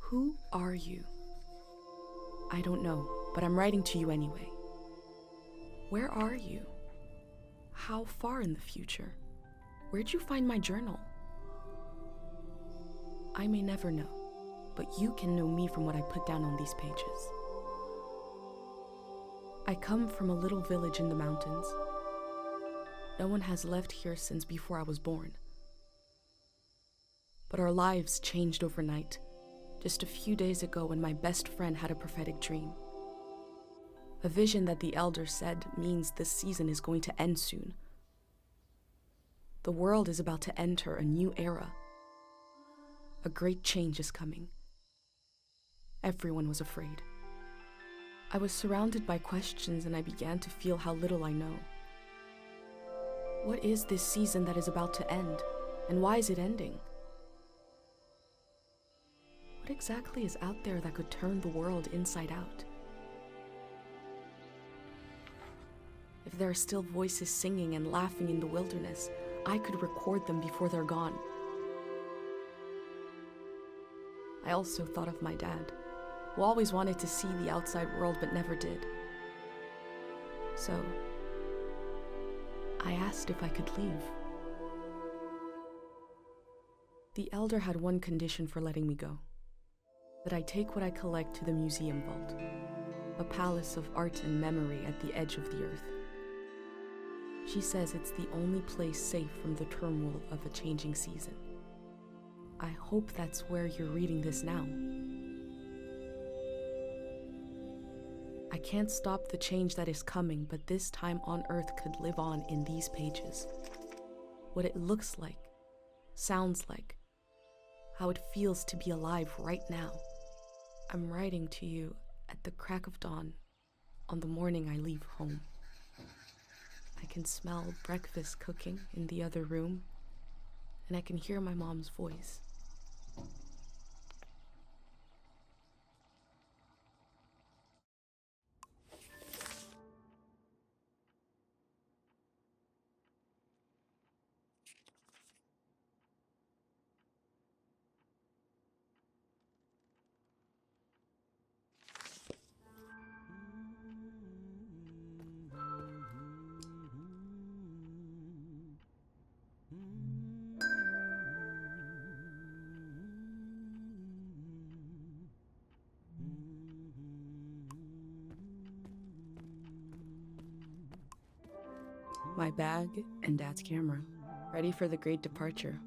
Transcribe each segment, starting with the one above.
Who are you? I don't know, but I'm writing to you anyway. Where are you? How far in the future? Where'd you find my journal? I may never know, but you can know me from what I put down on these pages. I come from a little village in the mountains. No one has left here since before I was born. But our lives changed overnight, just a few days ago when my best friend had a prophetic dream. A vision that the elder said means this season is going to end soon. The world is about to enter a new era. A great change is coming. Everyone was afraid. I was surrounded by questions and I began to feel how little I know. What is this season that is about to end, and why is it ending? What exactly is out there that could turn the world inside out? If there are still voices singing and laughing in the wilderness, I could record them before they're gone. I also thought of my dad, who always wanted to see the outside world but never did. So, I asked if I could leave. The elder had one condition for letting me go: that I take what I collect to the museum vault, a palace of art and memory at the edge of the earth. She says it's the only place safe from the turmoil of a changing season. I hope that's where you're reading this now. I can't stop the change that is coming, but this time on Earth could live on in these pages. What it looks like, sounds like, how it feels to be alive right now. I'm writing to you at the crack of dawn on the morning I leave home. I can smell breakfast cooking in the other room, and I can hear my mom's voice. My bag and Dad's camera, ready for the great departure.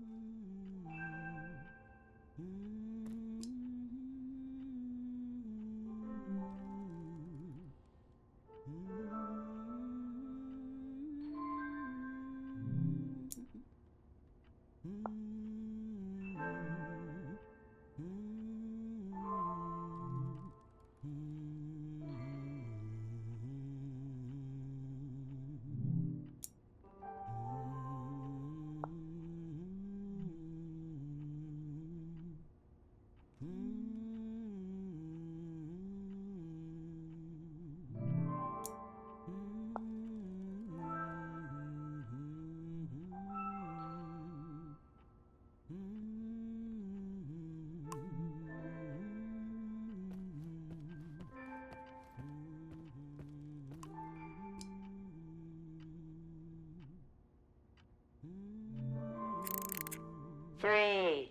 Three,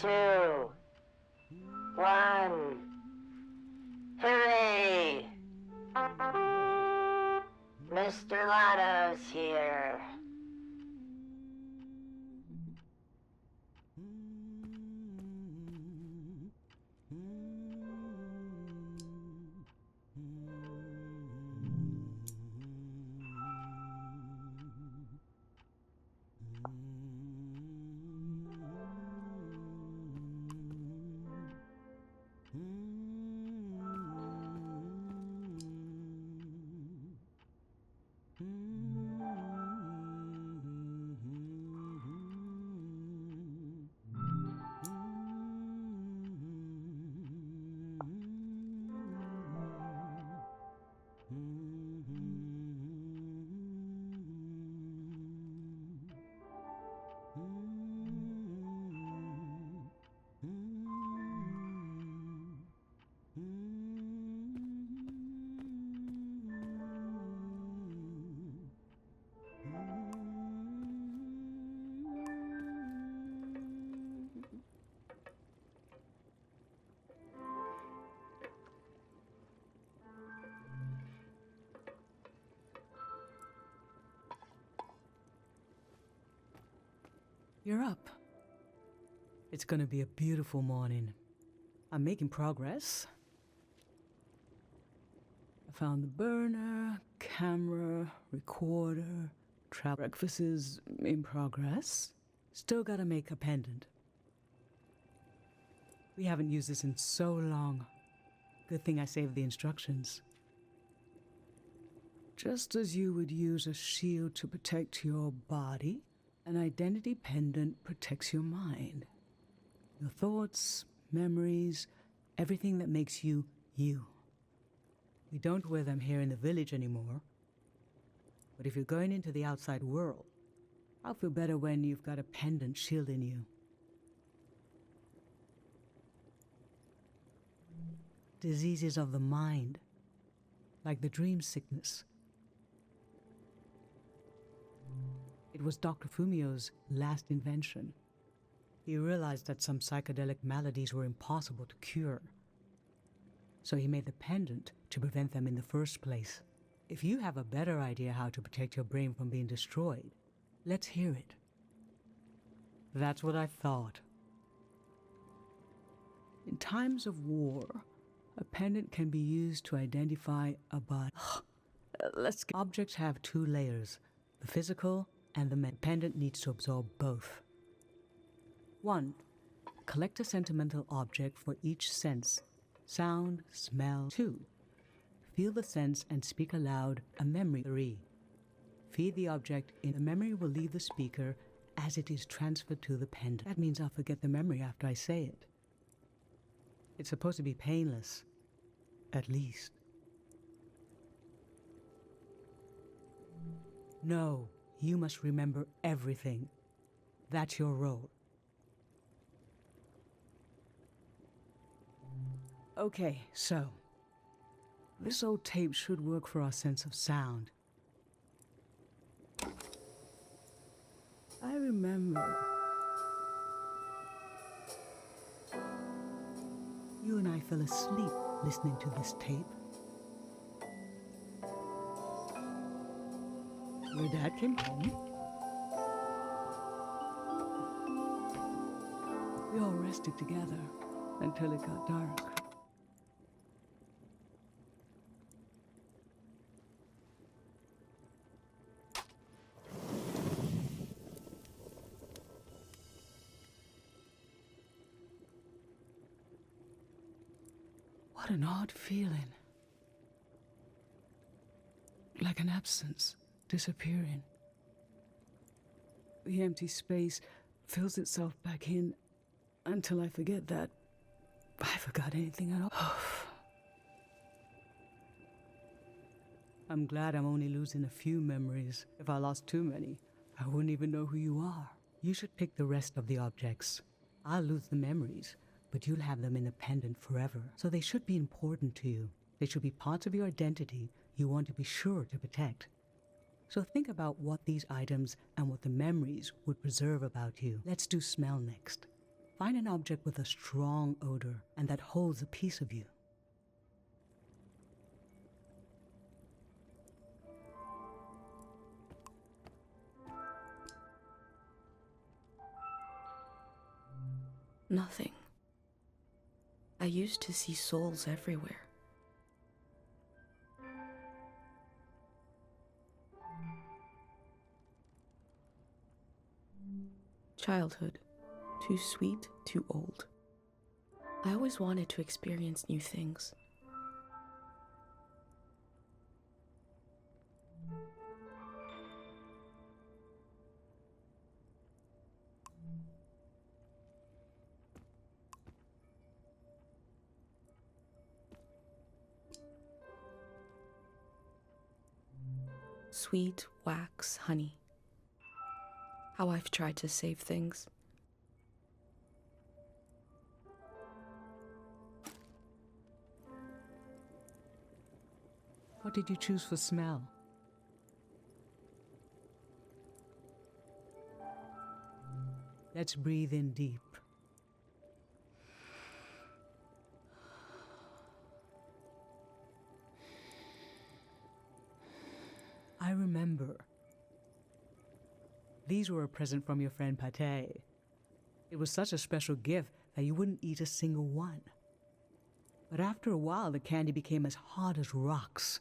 two, one. Hooray! Mr. Lotto's here. You're up. It's gonna be a beautiful morning. I'm making progress. I found the burner, camera, recorder, breakfast is in progress. Still gotta make a pendant. We haven't used this in so long. Good thing I saved the instructions. Just as you would use a shield to protect your body, an identity pendant protects your mind. Your thoughts, memories, everything that makes you, you. We don't wear them here in the village anymore. But if you're going into the outside world, I'll feel better when you've got a pendant shielding you. Diseases of the mind, like the dream sickness. It was Dr. Fumio's last invention. He realized that some psychedelic maladies were impossible to cure. So he made the pendant to prevent them in the first place. If you have a better idea how to protect your brain from being destroyed, let's hear it. That's what I thought. In times of war, a pendant can be used to identify a body. Objects have two layers, the physical and the mental. Pendant needs to absorb both. 1. Collect a sentimental object for each sense. Sound, smell. 2. Feel the sense and speak aloud a memory. 3. Feed the object in. The memory will leave the speaker as it is transferred to the pendant. That means I'll forget the memory after I say it. It's supposed to be painless, at least. No, you must remember everything. That's your role. Okay, so this old tape should work for our sense of sound. I remember you and I fell asleep listening to this tape. Your dad came home. We all rested together until it got dark. What an odd feeling. Like an absence, disappearing. The empty space fills itself back in until I forget that I forgot anything at all. I'm glad I'm only losing a few memories. If I lost too many, I wouldn't even know who you are. You should pick the rest of the objects. I'll lose the memories, but you'll have them in a pendant forever. So they should be important to you. They should be parts of your identity you want to be sure to protect. So think about what these items and what the memories would preserve about you. Let's do smell next. Find an object with a strong odor and that holds a piece of you. Nothing. I used to see souls everywhere. Childhood. Too sweet, too old. I always wanted to experience new things. Sweet wax honey. How I've tried to save things. What did you choose for smell? Let's breathe in deep. I remember. These These were a present from your friend Pate. It was such a special gift that you wouldn't eat a single one. But after a while, the candy became as hard as rocks.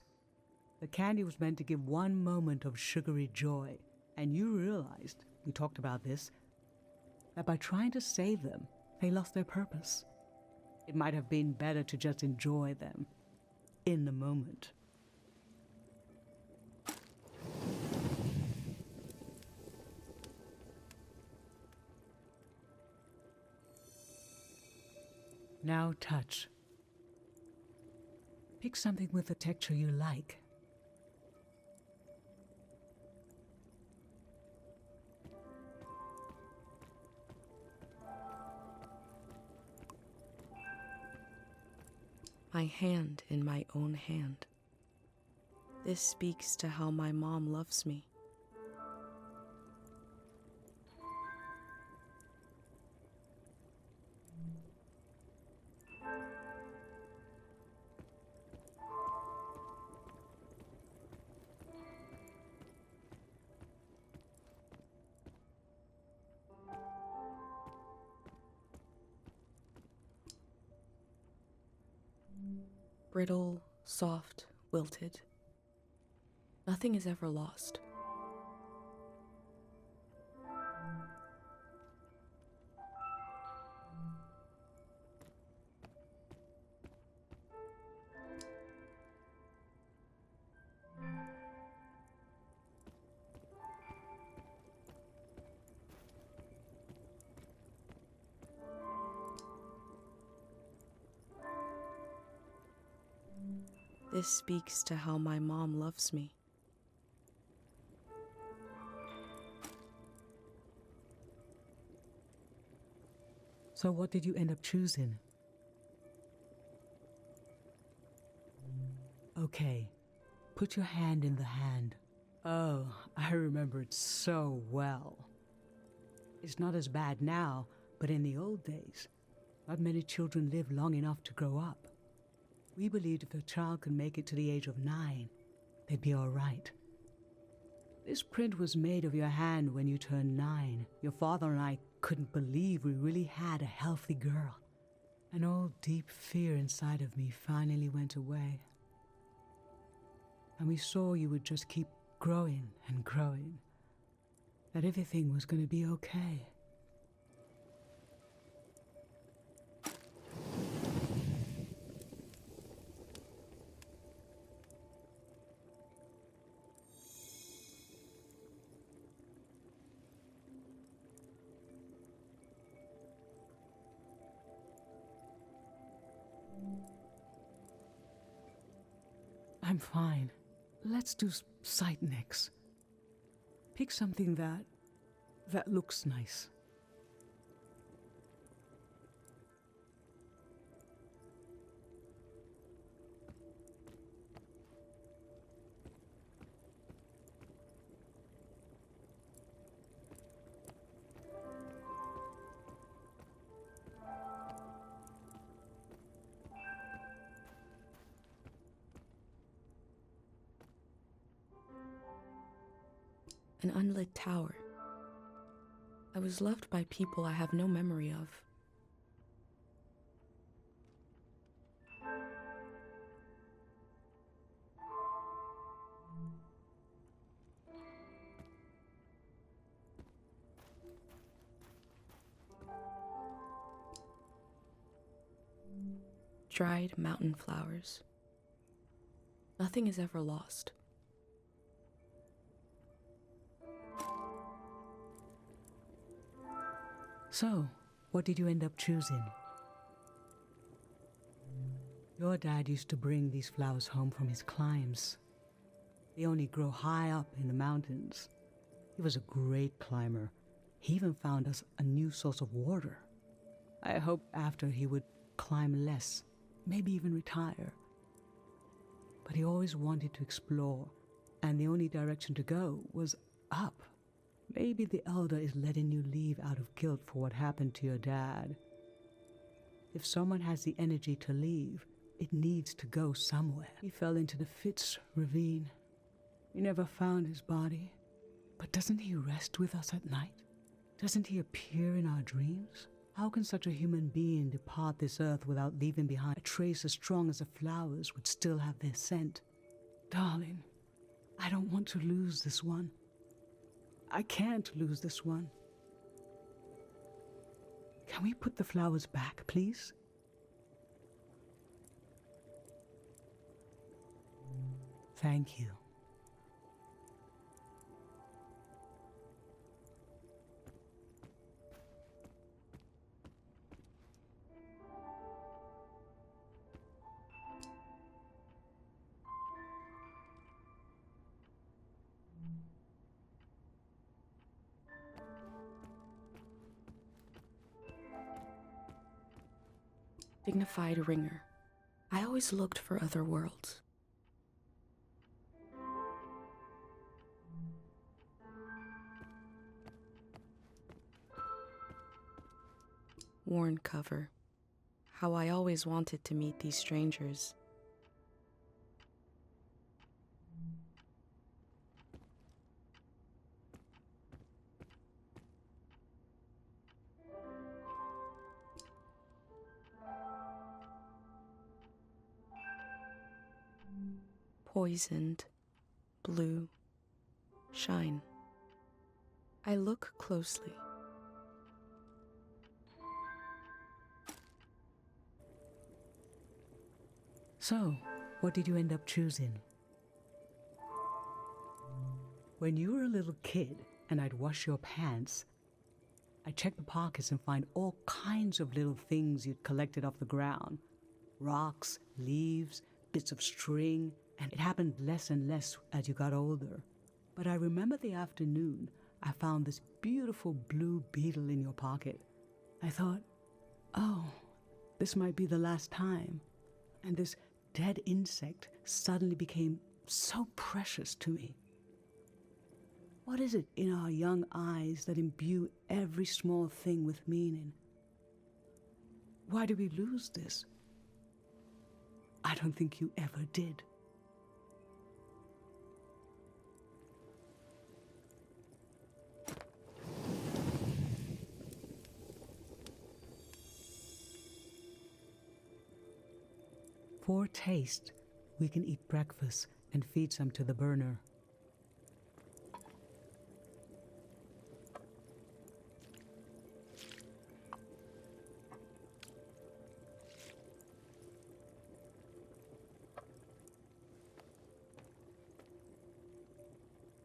The candy was meant to give one moment of sugary joy, and you realized, we talked about this, that by trying to save them, they lost their purpose. It might have been better to just enjoy them in the moment. Now touch. Pick something with a texture you like. My hand in my own hand. This speaks to how my mom loves me. Brittle, soft, wilted. Nothing is ever lost. This speaks to how my mom loves me. So what did you end up choosing? Okay, put your hand in the hand. Oh, I remember it so well. It's not as bad now, but in the old days, not many children lived long enough to grow up. We believed if a child could make it to the age of 9, they'd be all right. This print was made of your hand when you turned 9. Your father and I couldn't believe we really had a healthy girl. An old deep fear inside of me finally went away. And we saw you would just keep growing and growing. That everything was going to be okay. I'm fine. Let's do sight next. Pick something that looks nice. An unlit tower. I was loved by people I have no memory of. Dried mountain flowers. Nothing is ever lost. So, what did you end up choosing? Your dad used to bring these flowers home from his climbs. They only grow high up in the mountains. He was a great climber. He even found us a new source of water. I hoped after he would climb less, maybe even retire. But he always wanted to explore, and the only direction to go was up. Maybe the Elder is letting you leave out of guilt for what happened to your dad. If someone has the energy to leave, it needs to go somewhere. He fell into the Fitz ravine. We never found his body. But doesn't he rest with us at night? Doesn't he appear in our dreams? How can such a human being depart this earth without leaving behind a trace as strong as the flowers would still have their scent? Darling, I don't want to lose this one. I can't lose this one. Can we put the flowers back, please? Thank you. Dignified ringer. I always looked for other worlds. Worn cover. How I always wanted to meet these strangers. Poisoned, blue, shine. I look closely. So, what did you end up choosing? When you were a little kid and I'd wash your pants, I'd check the pockets and find all kinds of little things you'd collected off the ground. Rocks, leaves, bits of string, and it happened less and less as you got older. But I remember the afternoon I found this beautiful blue beetle in your pocket. I thought, oh, this might be the last time. And this dead insect suddenly became so precious to me. What is it in our young eyes that imbue every small thing with meaning? Why do we lose this? I don't think you ever did. For taste, we can eat breakfast and feed some to the burner.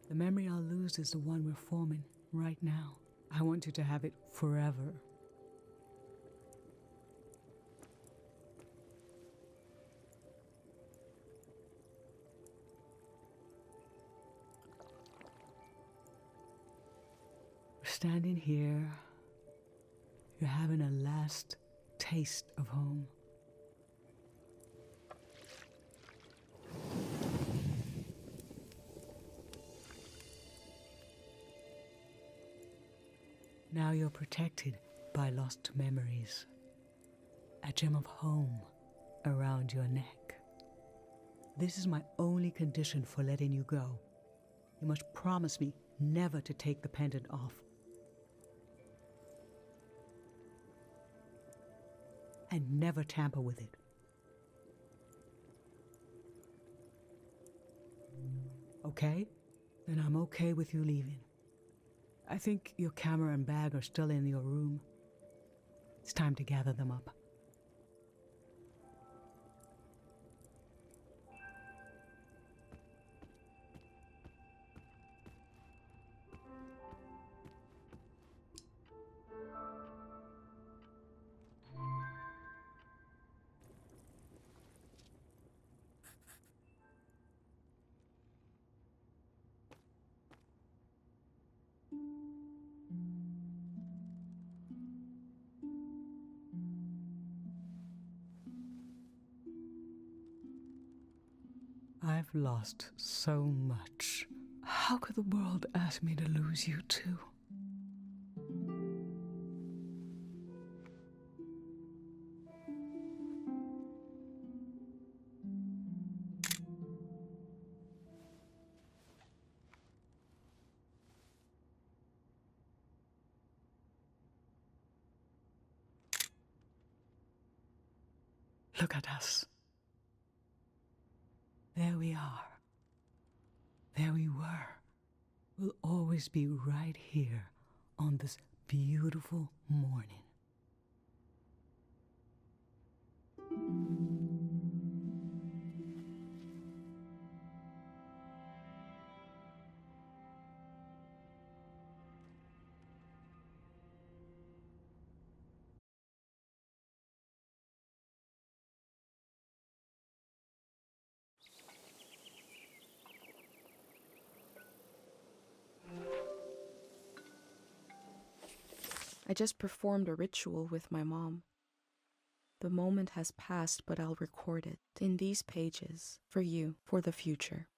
The memory I'll lose is the one we're forming right now. I want you to have it forever. Standing here, you're having a last taste of home. Now you're protected by lost memories. A gem of home around your neck. This is my only condition for letting you go. You must promise me never to take the pendant off. And never tamper with it. Okay? Then I'm okay with you leaving. I think your camera and bag are still in your room. It's time to gather them up. I've lost so much. How could the world ask me to lose you too? Look at us. There we are. There we were. We'll always be right here on this beautiful morning. I just performed a ritual with my mom. The moment has passed, but I'll record it in these pages for you, for the future.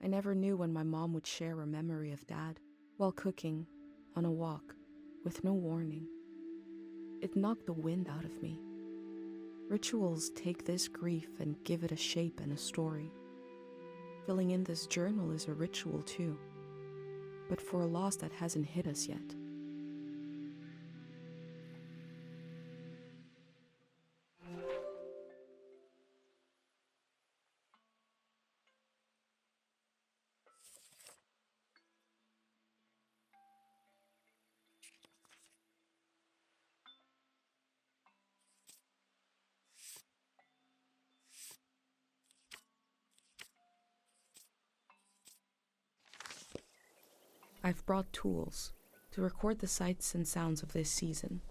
I never knew when my mom would share a memory of Dad while cooking, on a walk, with no warning. It knocked the wind out of me. Rituals take this grief and give it a shape and a story. Filling in this journal is a ritual too, but for a loss that hasn't hit us yet. I've brought tools to record the sights and sounds of this season.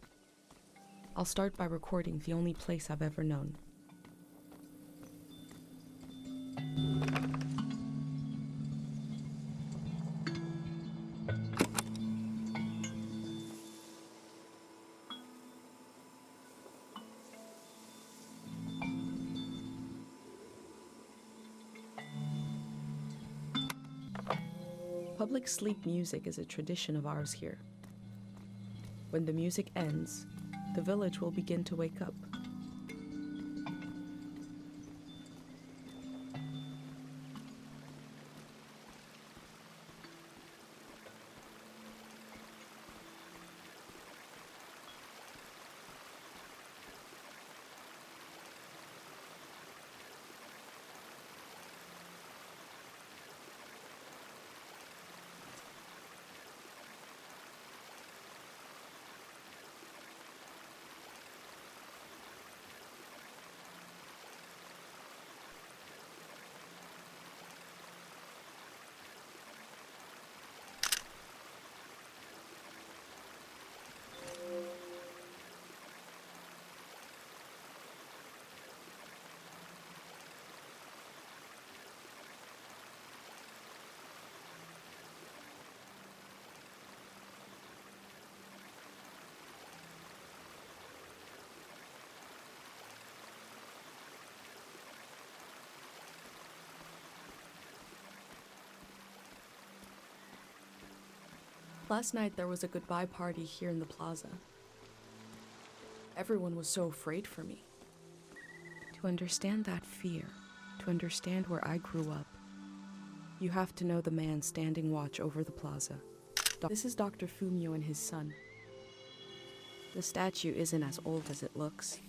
I'll start by recording the only place I've ever known. Public sleep music is a tradition of ours here. When the music ends, the village will begin to wake up. Last night there was a goodbye party here in the plaza. Everyone was so afraid for me. To understand that fear, to understand where I grew up, you have to know the man standing watch over the plaza. This is Dr. Fumio and his son. The statue isn't as old as it looks.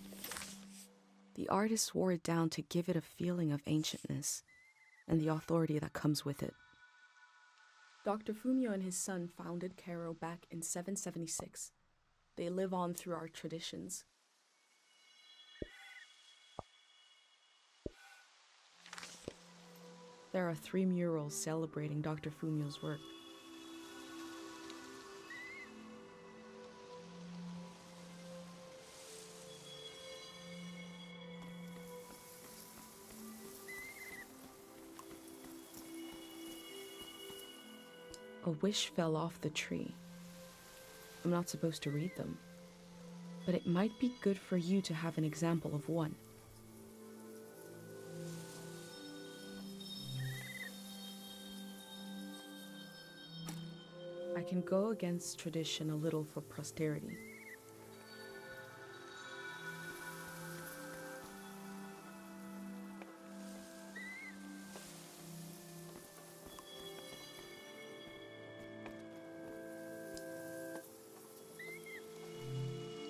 The artist wore it down to give it a feeling of ancientness and the authority that comes with it. Dr. Fumio and his son founded Cairo back in 776. They live on through our traditions. There are 3 murals celebrating Dr. Fumio's work. A wish fell off the tree. I'm not supposed to read them, but it might be good for you to have an example of one. I can go against tradition a little for posterity.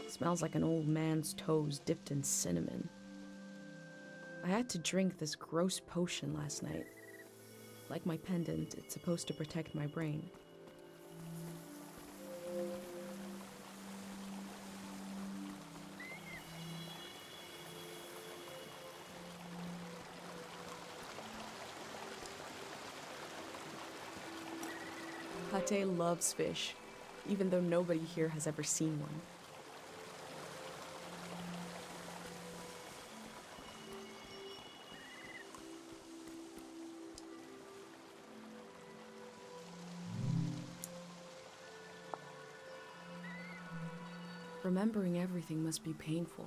Smells like an old man's toes dipped in cinnamon. I had to drink this gross potion last night. Like my pendant, it's supposed to protect my brain. Pate loves fish, even though nobody here has ever seen one. Remembering everything must be painful.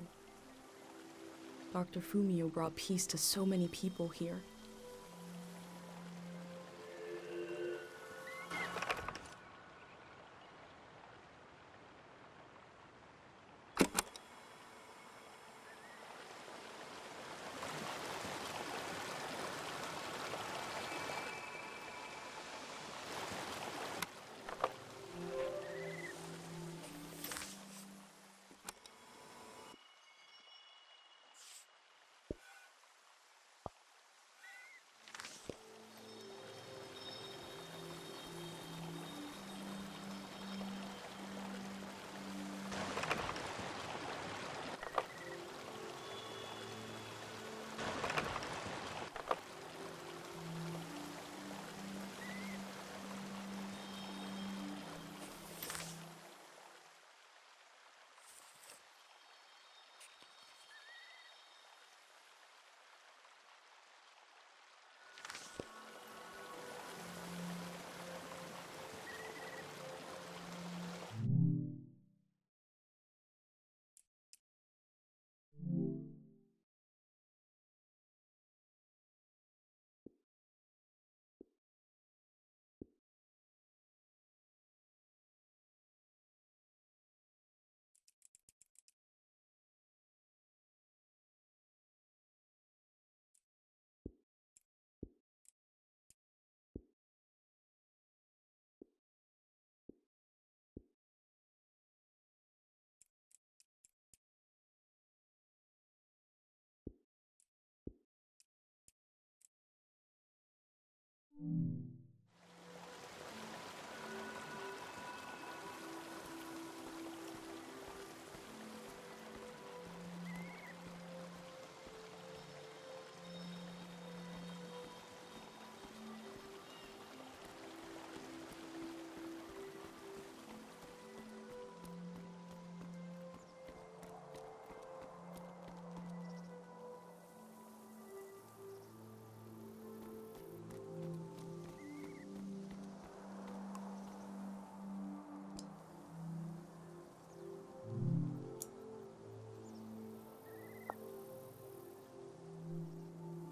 Dr. Fumio brought peace to so many people here.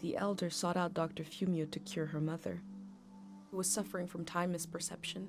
The elder sought out Dr. Fumio to cure her mother, who was suffering from time misperception.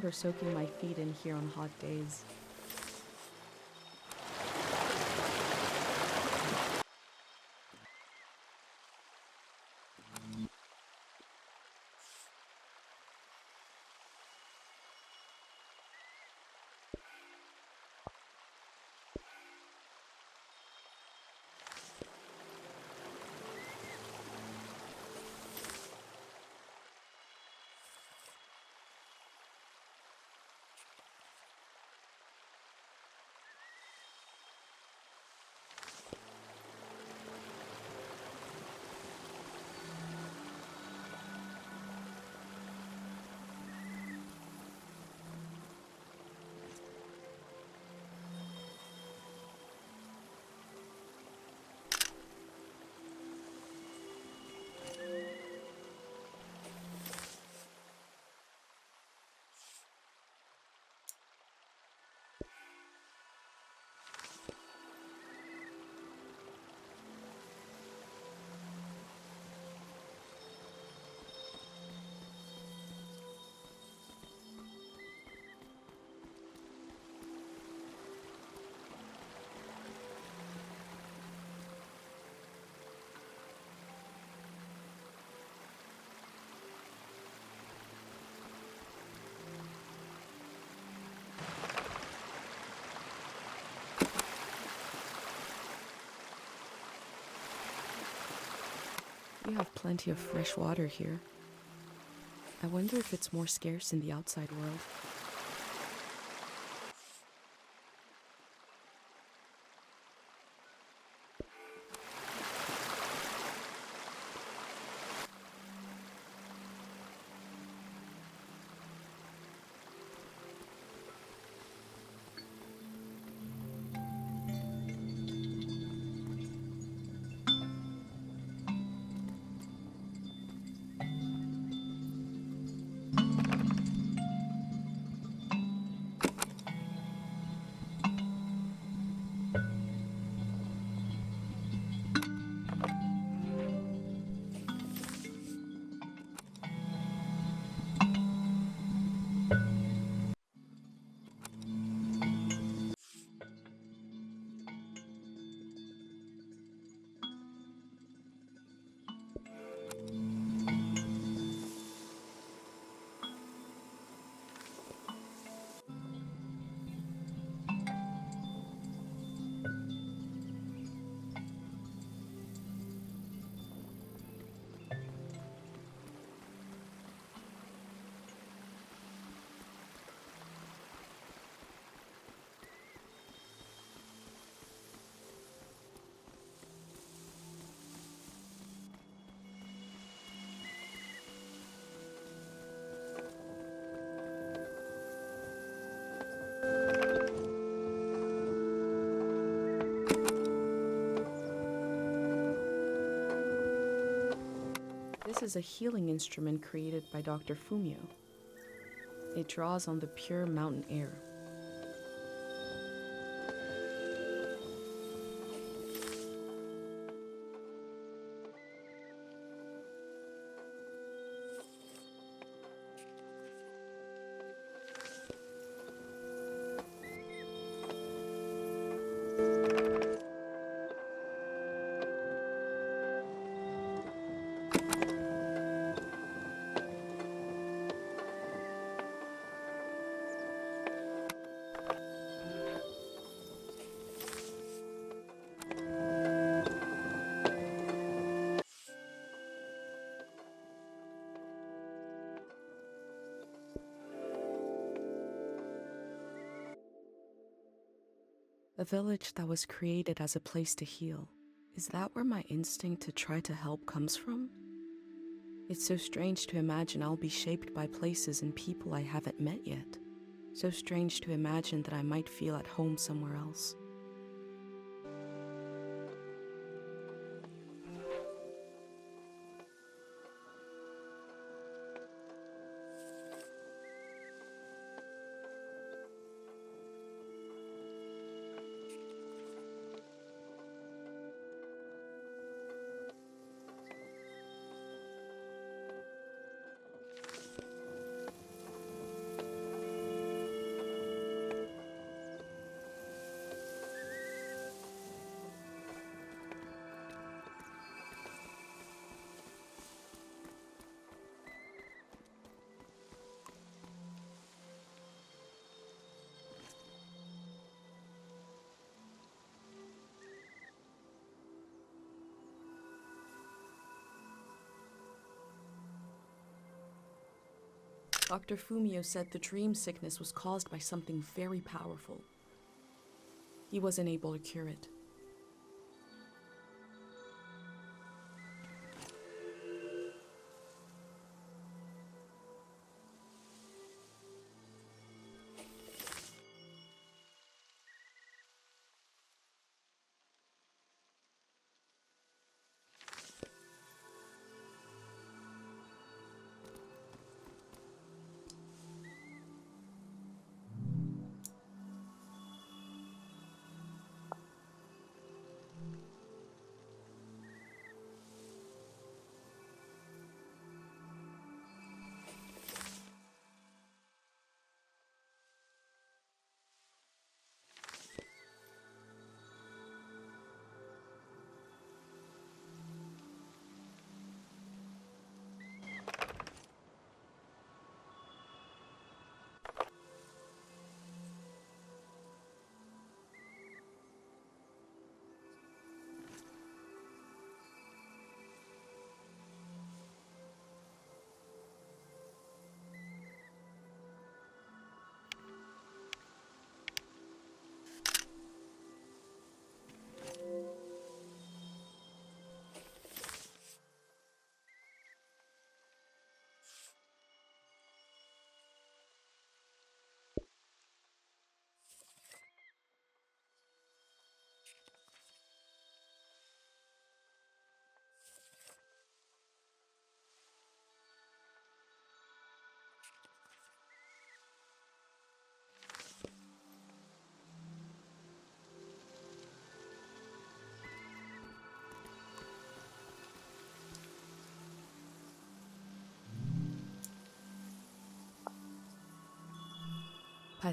her soaking my feet in here on hot days. We have plenty of fresh water here. I wonder if it's more scarce in the outside world. This is a healing instrument created by Dr. Fumio. It draws on the pure mountain air. A village that was created as a place to heal. Is that where my instinct to try to help comes from? It's so strange to imagine I'll be shaped by places and people I haven't met yet. So strange to imagine that I might feel at home somewhere else. Dr. Fumio said the dream sickness was caused by something very powerful. He wasn't able to cure it.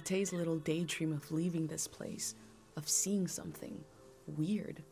Pate's little daydream of leaving this place, of seeing something weird.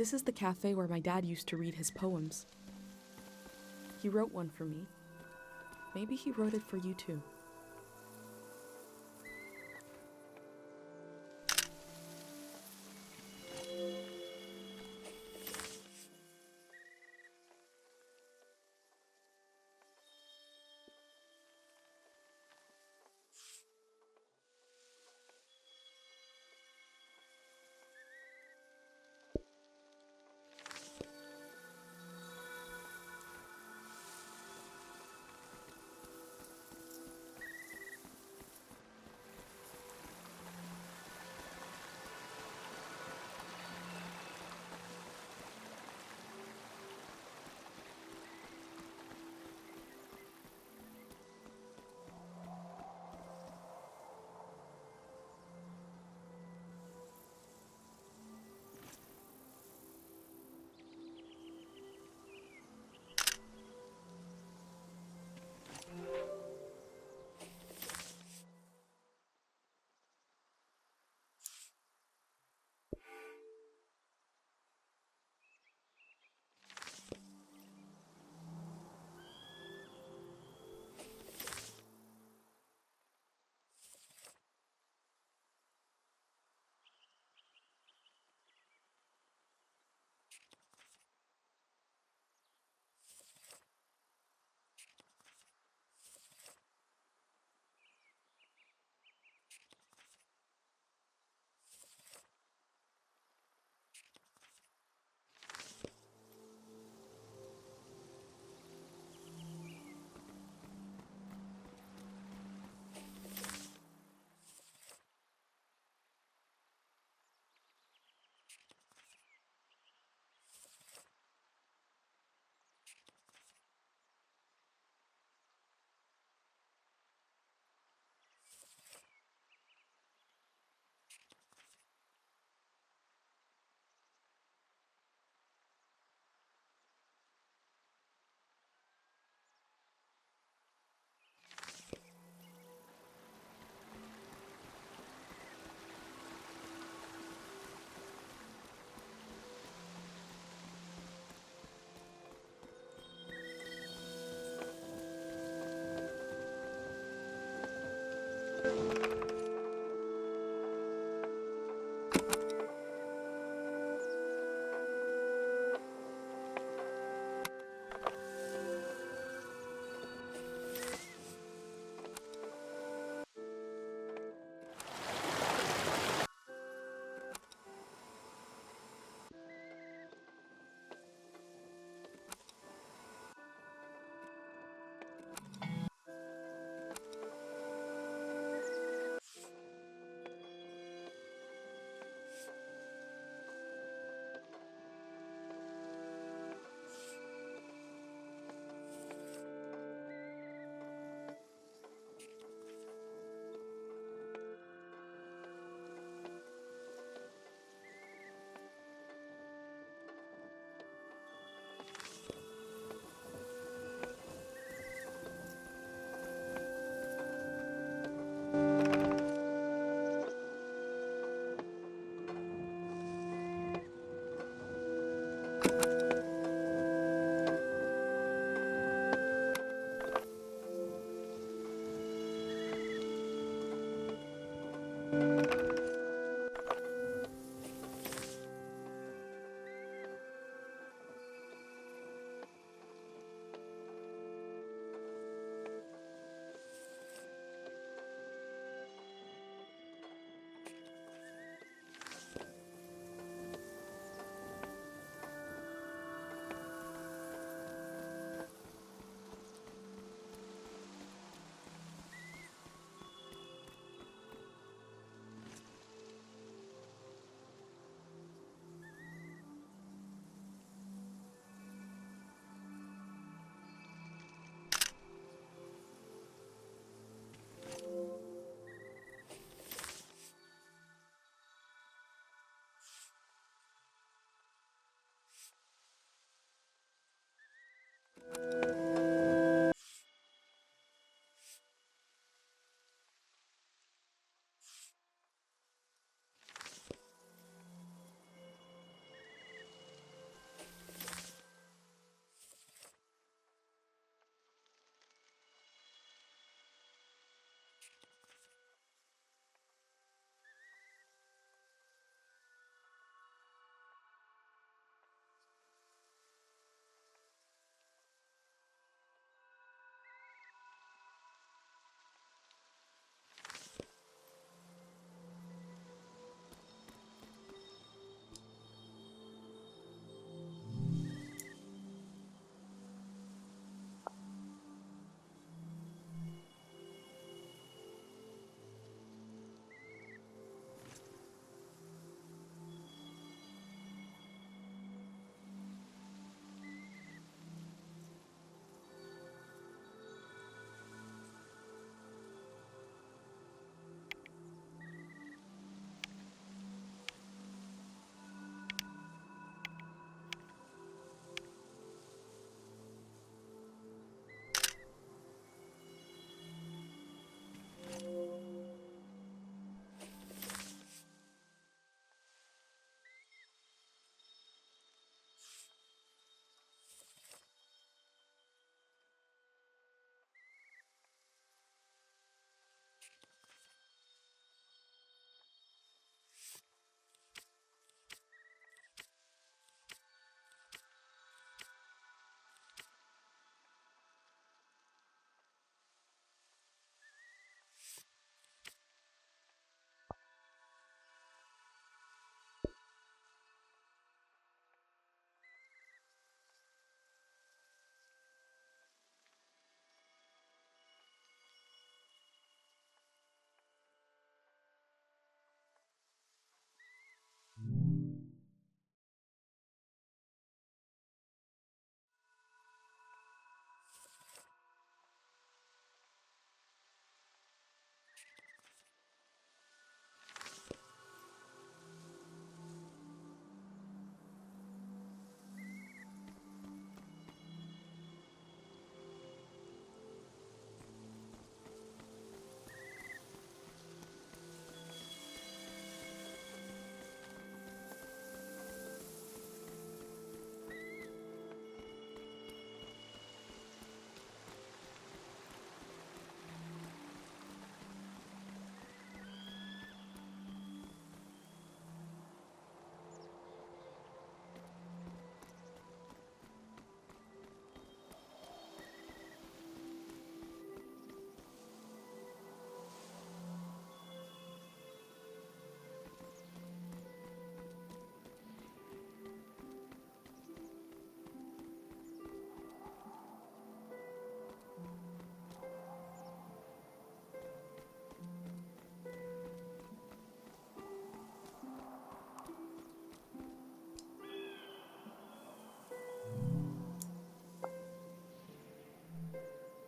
This is the cafe where my dad used to read his poems. He wrote one for me. Maybe he wrote it for you too.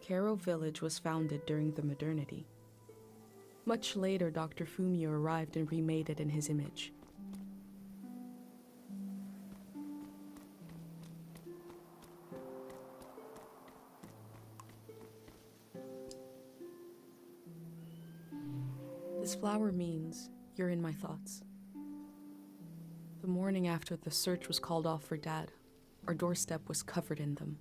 Kero Village was founded during the modernity. Much later, Dr. Fumio arrived and remade it in his image. This flower means you're in my thoughts. The morning after the search was called off for Dad, our doorstep was covered in them.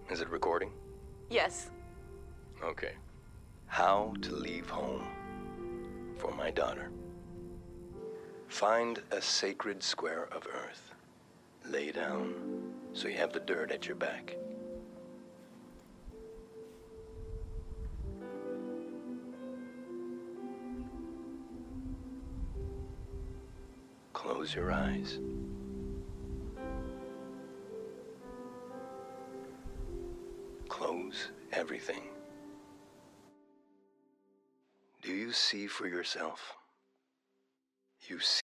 Is it recording? Yes. Okay. How to leave home for my daughter. Find a sacred square of earth. Lay down so you have the dirt at your back. Close your eyes. Close everything. Do you see for yourself? You see